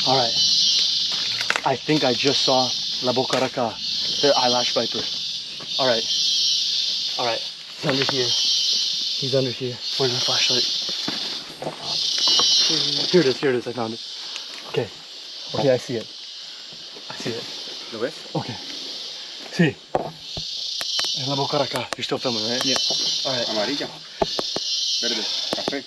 All right. I think I just saw La Boca Rica, the eyelash viper. All right. All right. He's under here. He's under here. Where's my flashlight? Here it is. Here it is. I found it. Okay. Okay, I see it. I see it. ¿Lo ves? Okay. Sí. En La Boca Rica. You're still filming, right? Yeah. All right. Amarilla. Verde. Café.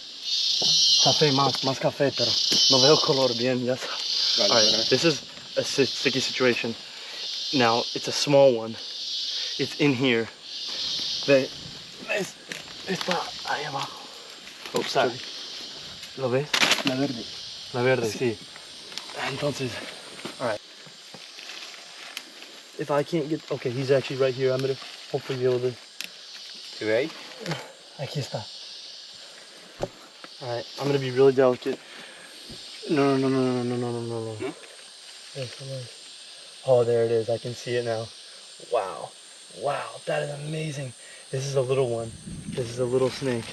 Café, más café, pero no veo color bien, ya está. Vale, All right, this is a sticky situation. Now, it's a small one. It's in here. Está ahí abajo. Oh, sorry. ¿Lo ves? La verde. La verde, sí. Entonces, all right. If I can't get, okay, he's actually right here. I'm gonna hopefully be able to. ¿Se ve ahí? Aquí está. All right, I'm gonna be really delicate. No. ¿No? Oh, there it is. I can see it now. Wow. Wow, that is amazing. This is a little one. This is a little snake.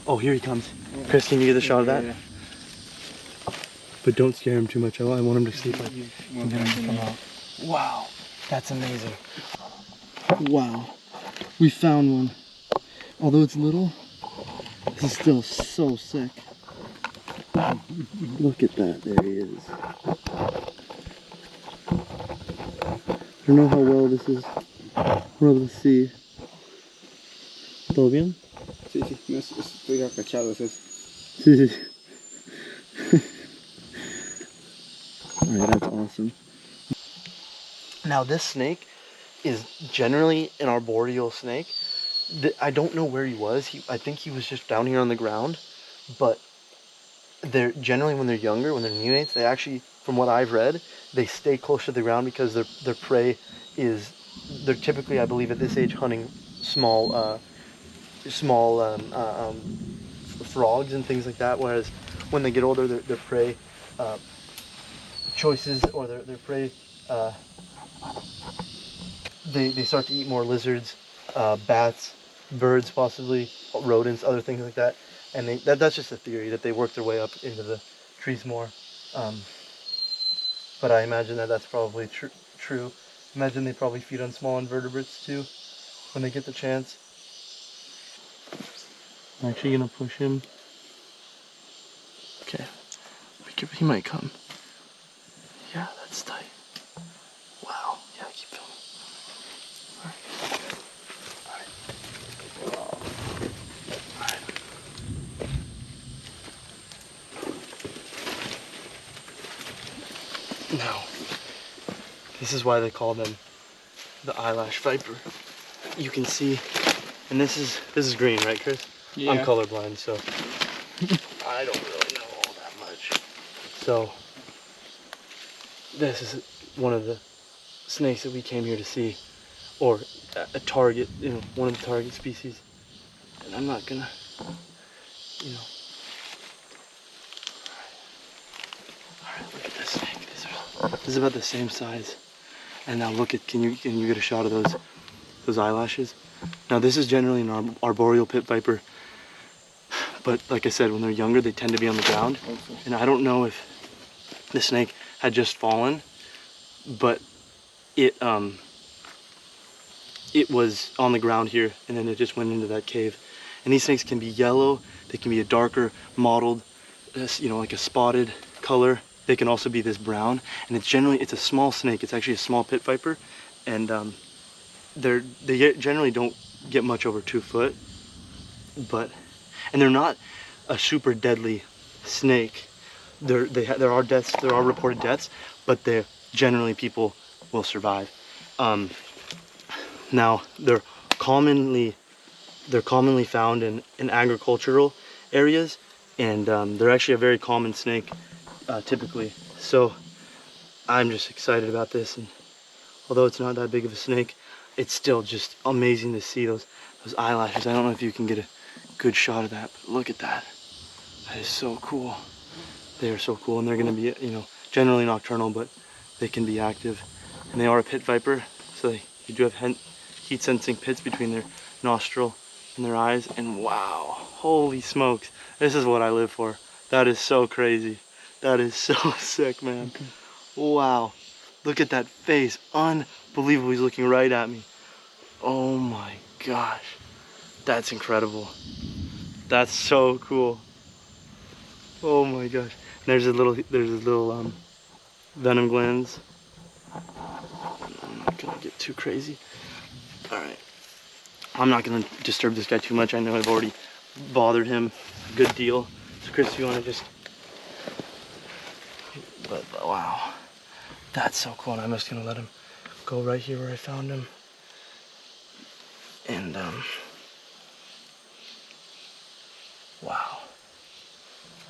Oh, here he comes. Chris, can you get a shot of that? Yeah. But don't scare him too much. I want him to sleep. Yeah. Wow, that's amazing. Wow, we found one. Although it's little, this is still so sick. Look at that, there he is. I don't know how well this is. We're able to see. ¿Todo bien? Sí, sí, no, estoy agachado, es eso. Sí, sí. Alright, that's awesome. Now this snake is generally an arboreal snake. I don't know where he was. I think he was just down here on the ground. But they're generally, when they're younger, when they're neonates, they actually, from what I've read, they stay close to the ground because their prey is, they're typically, I believe, at this age hunting small frogs and things like that. Whereas when they get older, their prey choices, or their prey, they start to eat more lizards, bats, birds, possibly rodents, other things like that. And that's just a theory, that they work their way up into the trees more. But I imagine that's probably true. Imagine they probably feed on small invertebrates too when they get the chance. I'm actually gonna push him. Okay, he might come. Yeah, that's tight. Wow, yeah, keep filming. Alright. Now, this is why they call them the eyelash viper. You can see, and this is green, right, Chris? Yeah. I'm colorblind, so I don't really know all that much. So this is one of the snakes that we came here to see, or a target, one of the target species. And I'm not gonna, Alright, look at this snake. This is about the same size. And now look at, can you get a shot of those eyelashes? Now this is generally an arboreal pit viper, but like I said, when they're younger, they tend to be on the ground. And I don't know if the snake had just fallen, but it was on the ground here, and then it just went into that cave. And these snakes can be yellow, they can be a darker mottled, like a spotted color. They can also be this brown, and it's a small snake. It's actually a small pit viper, and they generally don't get much over 2 foot, and they're not a super deadly snake. There are deaths, there are reported deaths, but generally people will survive. Now they're commonly found in agricultural areas, and they're actually a very common snake typically. So I'm just excited about this, and although it's not that big of a snake, it's still just amazing to see those eyelashes. I don't know if you can get a good shot of that, but look at that. That is so cool. They are so cool, and they're going to be, generally nocturnal, but they can be active. And they are a pit viper, so you do have heat sensing pits between their nostril and their eyes. And wow, holy smokes, this is what I live for. That is so crazy. That is so sick, man. Wow. Look at that face. Unbelievable. He's looking right at me. Oh my gosh. That's incredible. That's so cool. Oh my gosh. There's his little venom glands. I'm not gonna get too crazy. Alright. I'm not gonna disturb this guy too much. I know I've already bothered him a good deal. So Chris, if you wanna just... But wow. That's so cool. And I'm just gonna let him go right here where I found him. And wow.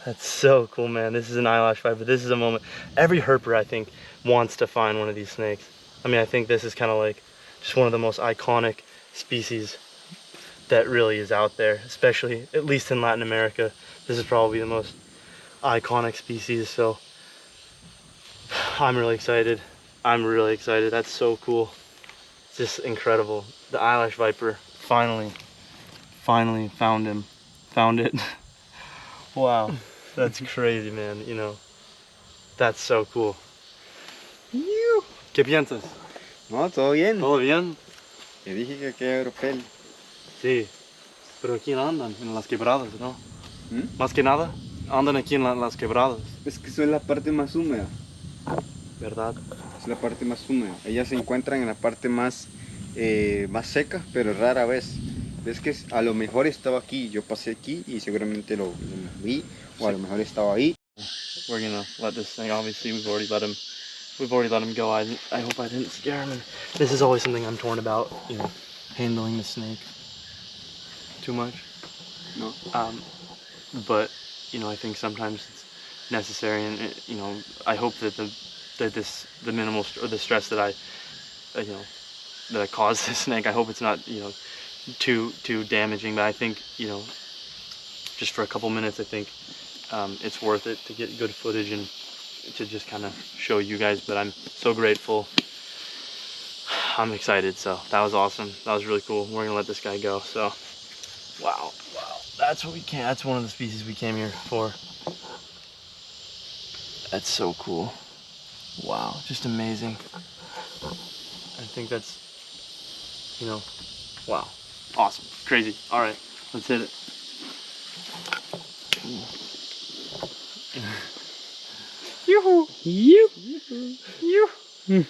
That's so cool, man. This is an eyelash viper. This is a moment. Every herper, I think, wants to find one of these snakes. I mean, I think this is kind of like just one of the most iconic species that really is out there, especially, at least in Latin America. This is probably the most iconic species, so I'm really excited. I'm really excited. That's so cool. It's just incredible. The eyelash viper finally found him. Found it. Wow. That's crazy, man. You know, that's so cool. ¿Qué piensas? No, todo bien. ¿Todo bien? Te dije que aquí hay europel. Sí. Pero aquí no andan, en las quebradas, ¿no? ¿Mm? Más que nada, andan aquí en las quebradas. Es que eso es la parte más húmeda. ¿Verdad? Es la parte más húmeda. Ellas se encuentran en la parte más seca, pero rara vez. Ves que a lo mejor estaba aquí. Yo pasé aquí y seguramente lo vi. O a lo mejor estaba ahí. We're gonna let this thing, obviously we've already let him go. I hope I didn't scare him. And this is always something I'm torn about, you know, handling the snake too much. No. But you know, I think sometimes it's necessary, and it, you know, I hope that the minimal or the stress that I you know, that I caused this snake, I hope it's not, you know, too damaging. But I think, you know, just for a couple minutes, I think it's worth it to get good footage and to just kind of show you guys. But I'm so grateful. I'm excited. So that was awesome. That was really cool. We're gonna let this guy go. So wow. That's what we came. That's one of the species we came here for. That's so cool. Wow, just amazing. I think that's, you know, wow, awesome, crazy. All right, let's hit it. Yoo-hoo! Yoo-hoo! Yoo-hoo!